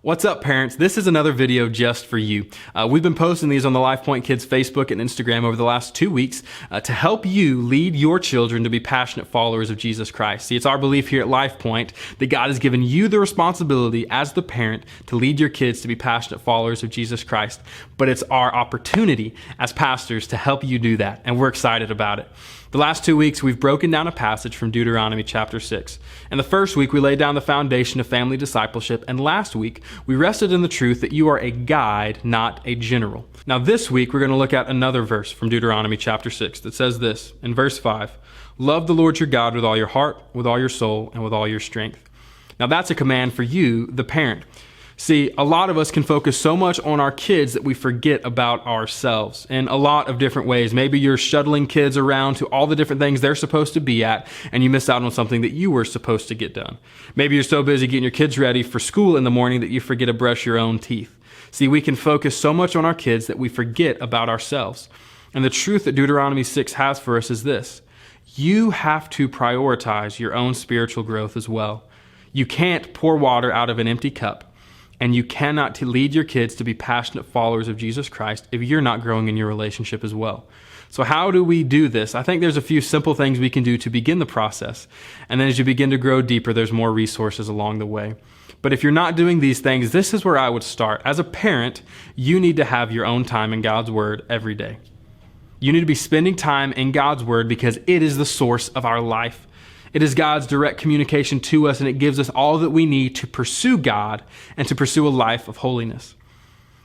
What's up, parents? This is another video just for you. We've been posting these on the LifePoint Kids Facebook and Instagram over the last 2 weeks to help you lead your children to be passionate followers of Jesus Christ. See, it's our belief here at LifePoint that God has given you the responsibility as the parent to lead your kids to be passionate followers of Jesus Christ, but it's our opportunity as pastors to help you do that, and we're excited about it. The last 2 weeks, we've broken down a passage from Deuteronomy chapter 6. And the first week, we laid down the foundation of family discipleship. And last week, we rested in the truth that you are a guide, not a general. Now this week, we're going to look at another verse from Deuteronomy chapter 6 that says this, in verse 5, "Love the Lord your God with all your heart, with all your soul, and with all your strength." Now that's a command for you, the parent. See, a lot of us can focus so much on our kids that we forget about ourselves in a lot of different ways. Maybe you're shuttling kids around to all the different things they're supposed to be at, and you miss out on something that you were supposed to get done. Maybe you're so busy getting your kids ready for school in the morning that you forget to brush your own teeth. See, we can focus so much on our kids that we forget about ourselves. And the truth that Deuteronomy 6 has for us is this: you have to prioritize your own spiritual growth as well. You can't pour water out of an empty cup. And you cannot lead your kids to be passionate followers of Jesus Christ if you're not growing in your relationship as well. So how do we do this? I think there's a few simple things we can do to begin the process. And then as you begin to grow deeper, there's more resources along the way. But if you're not doing these things, this is where I would start. As a parent, you need to have your own time in God's Word every day. You need to be spending time in God's Word because it is the source of our life. It is God's direct communication to us, and it gives us all that we need to pursue God and to pursue a life of holiness.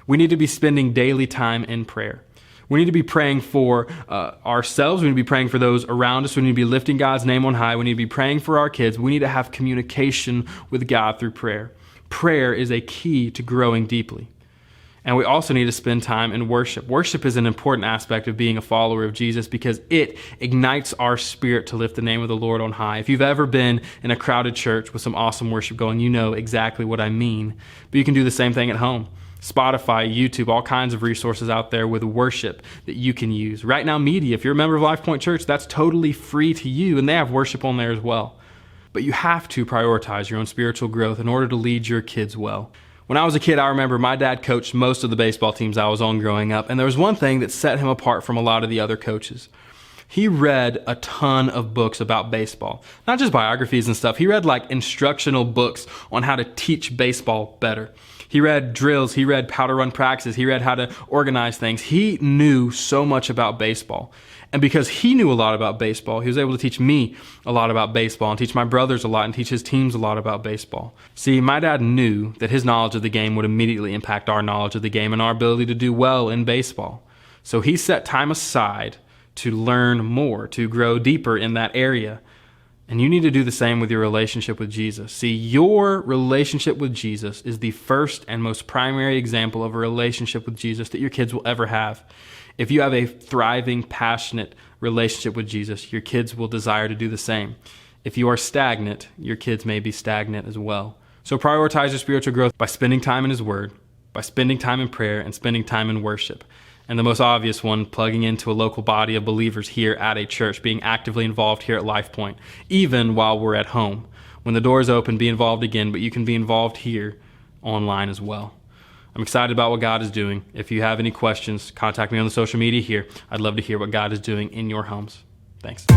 We need to be spending daily time in prayer. We need to be praying for ourselves. We need to be praying for those around us. We need to be lifting God's name on high. We need to be praying for our kids. We need to have communication with God through prayer. Prayer is a key to growing deeply. And we also need to spend time in worship. Worship is an important aspect of being a follower of Jesus because it ignites our spirit to lift the name of the Lord on high. If you've ever been in a crowded church with some awesome worship going, you know exactly what I mean. But you can do the same thing at home. Spotify, YouTube, all kinds of resources out there with worship that you can use. Right Now Media, if you're a member of LifePoint Church, that's totally free to you, and they have worship on there as well. But you have to prioritize your own spiritual growth in order to lead your kids well. When I was a kid, I remember my dad coached most of the baseball teams I was on growing up, and there was one thing that set him apart from a lot of the other coaches. He read a ton of books about baseball, not just biographies and stuff. He read like instructional books on how to teach baseball better. He read drills, he read how to run practices, he read how to organize things. He knew so much about baseball. And because he knew a lot about baseball, he was able to teach me a lot about baseball and teach my brothers a lot and teach his teams a lot about baseball. See, my dad knew that his knowledge of the game would immediately impact our knowledge of the game and our ability to do well in baseball. So he set time aside to learn more, to grow deeper in that area. And you need to do the same with your relationship with Jesus. See, your relationship with Jesus is the first and most primary example of a relationship with Jesus that your kids will ever have. If you have a thriving, passionate relationship with Jesus, your kids will desire to do the same. If you are stagnant, your kids may be stagnant as well. So prioritize your spiritual growth by spending time in His Word, by spending time in prayer, and spending time in worship. And the most obvious one, plugging into a local body of believers here at a church, being actively involved here at LifePoint, even while we're at home. When the doors open, be involved again, but you can be involved here online as well. I'm excited about what God is doing. If you have any questions, contact me on the social media here. I'd love to hear what God is doing in your homes. Thanks.